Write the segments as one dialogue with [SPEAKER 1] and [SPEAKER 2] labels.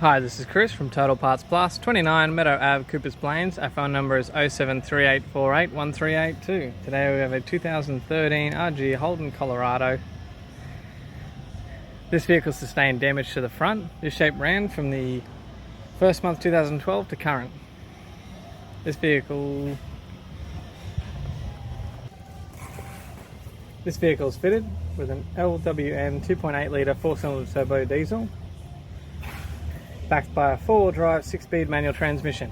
[SPEAKER 1] Hi, this is Chris from Total Parts Plus, 29 Meadow Ave, Coopers Plains. Our phone number is 0738481382. Today we have a 2013 RG Holden Colorado. This vehicle sustained damage to the front. This shape ran from the first month 2012 to current. This vehicle is fitted with an LWN 2.8 litre 4-cylinder turbo diesel, backed by a 4-wheel drive 6-speed manual transmission.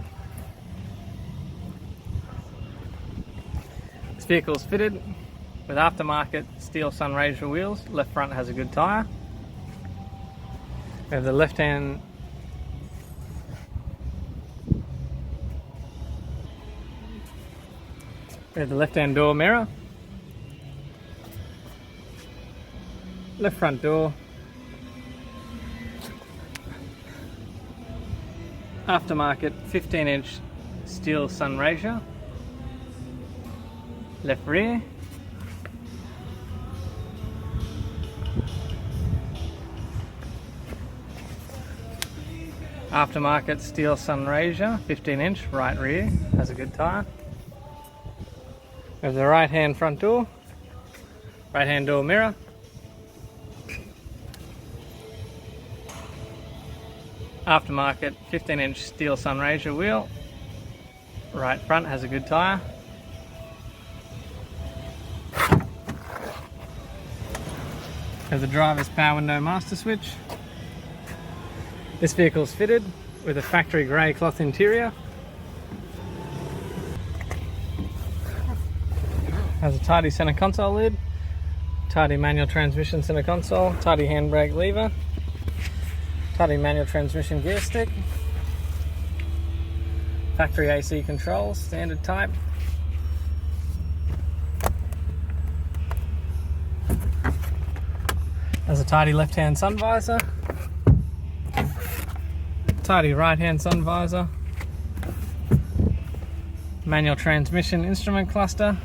[SPEAKER 1] This vehicle is fitted with aftermarket steel Sunraysia wheels. Left front has a good tyre. We have the left-hand door mirror, left front door, aftermarket 15-inch steel Sunraysia, left rear, aftermarket steel Sunraysia 15-inch right rear, has a good tyre. We have the right-hand front door, right-hand door mirror, aftermarket 15-inch steel Sunraysia wheel, right front has a good tyre. Have the driver's power window master switch. This vehicle is fitted with a factory grey cloth interior. Has a tidy centre console lid, tidy manual transmission centre console, tidy handbrake lever, tidy manual transmission gear stick, factory AC controls, standard type. Has a tidy left-hand sun visor, tidy right-hand sun visor, manual transmission instrument cluster.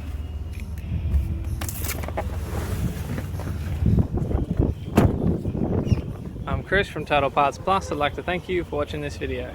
[SPEAKER 1] I'm Chris from Total Parts Plus. I'd like to thank you for watching this video.